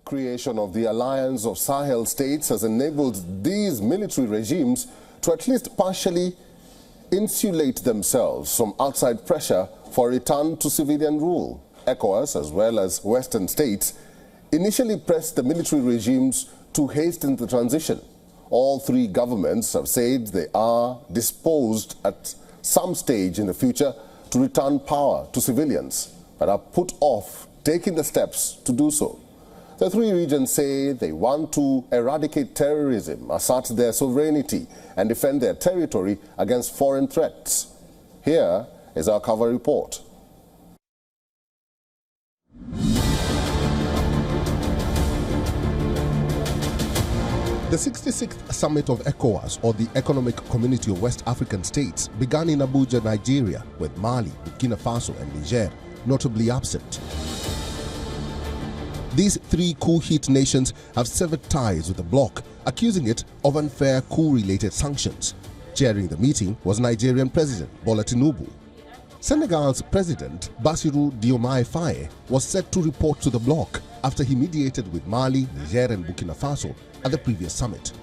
Creation of the Alliance of Sahel States has enabled these military regimes to at least partially insulate themselves from outside pressure for a return to civilian rule. ECOWAS, as well as Western states, initially pressed the military regimes to hasten the transition. All three governments have said they are disposed at some stage in the future to return power to civilians, but are put off taking the steps to do so. The three regions say they want to eradicate terrorism, assert their sovereignty, and defend their territory against foreign threats. Here is our cover report. The 66th Summit of ECOWAS, or the Economic Community of West African States, began in Abuja, Nigeria, with Mali, Burkina Faso and Niger notably absent. These three coup-hit nations have severed ties with the bloc, accusing it of unfair coup-related sanctions. Chairing the meeting was Nigerian President Bola Tinubu. Senegal's President Bassirou Diomaye Faye was set to report to the bloc after he mediated with Mali, Niger and Burkina Faso at the previous summit.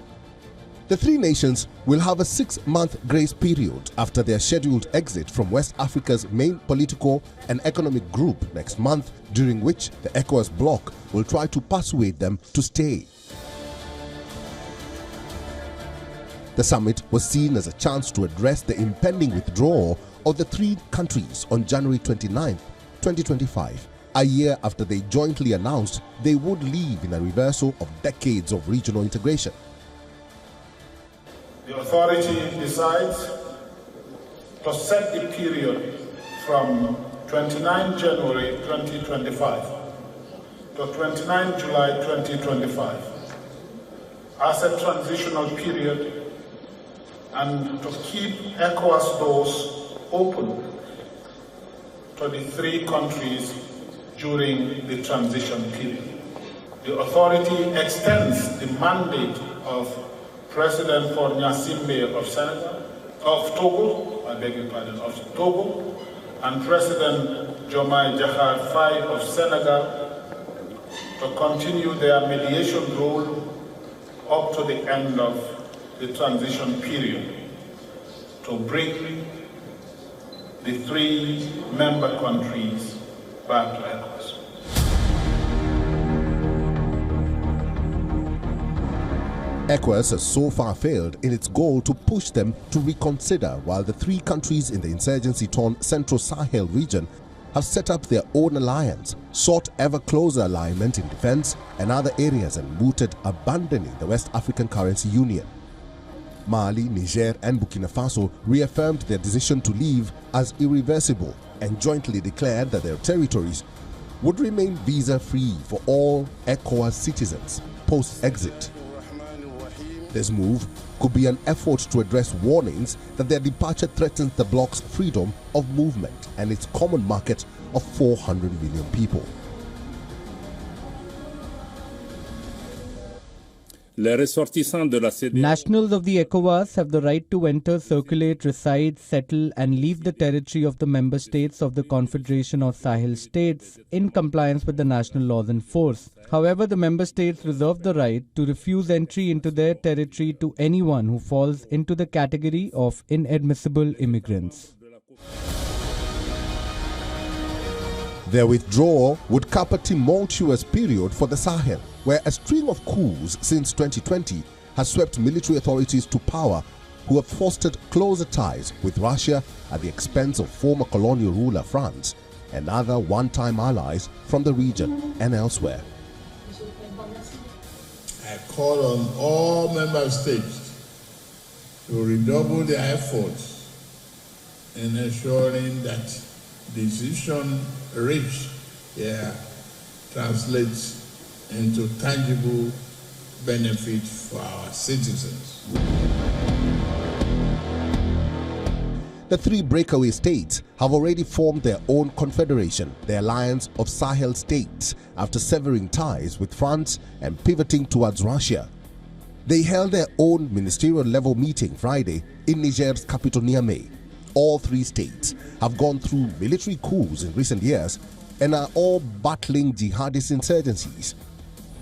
The three nations will have a 6-month grace period after their scheduled exit from West Africa's main political and economic group next month, during which the ECOWAS bloc will try to persuade them to stay. The summit was seen as a chance to address the impending withdrawal of the three countries on January 29, 2025, a year after they jointly announced they would leave in a reversal of decades of regional integration. The authority decides to set the period from 29 January 2025 to 29 July 2025 as a transitional period, and to keep ECOWAS doors open to the three countries during the transition period. The authority extends the mandate of President Gnassingbé of Togo, and President Diomaye Diakhar Faye of Senegal to continue their mediation role up to the end of the transition period to bring the three member countries back to ECOWAS. ECOWAS has so far failed in its goal to push them to reconsider, while the three countries in the insurgency-torn Central Sahel region have set up their own alliance, sought ever closer alignment in defense and other areas, and mooted abandoning the West African Currency Union. Mali, Niger and Burkina Faso reaffirmed their decision to leave as irreversible and jointly declared that their territories would remain visa-free for all ECOWAS citizens post-exit. This move could be an effort to address warnings that their departure threatens the bloc's freedom of movement and its common market of 400 million people. Nationals of the ECOWAS have the right to enter, circulate, reside, settle and leave the territory of the member states of the Confederation of Sahel States in compliance with the national laws in force. However, the member states reserve the right to refuse entry into their territory to anyone who falls into the category of inadmissible immigrants. Their withdrawal would cap a tumultuous period for the Sahel, where a string of coups since 2020 has swept military authorities to power who have fostered closer ties with Russia at the expense of former colonial ruler France and other one-time allies from the region and elsewhere. I call on all member states to redouble their efforts in ensuring that decision reached here translates into tangible benefit for our citizens. The three breakaway states have already formed their own confederation, the Alliance of Sahel States, after severing ties with France and pivoting towards Russia. They held their own ministerial-level meeting Friday in Niger's capital Niamey. All three states have gone through military coups in recent years and are all battling jihadist insurgencies.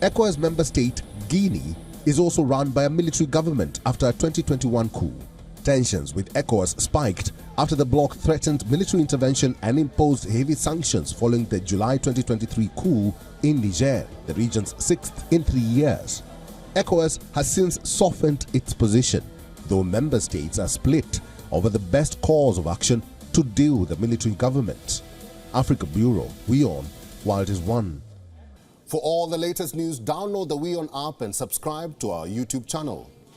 ECOWAS member state Guinea is also run by a military government after a 2021 coup. Tensions with ECOWAS spiked after the bloc threatened military intervention and imposed heavy sanctions following the July 2023 coup in Niger, the region's 6th in 3 years. ECOWAS has since softened its position, though member states are split over the best course of action to deal with the military government. Africa Bureau, WION, World is One. For all the latest news, download the WION app and subscribe to our YouTube channel.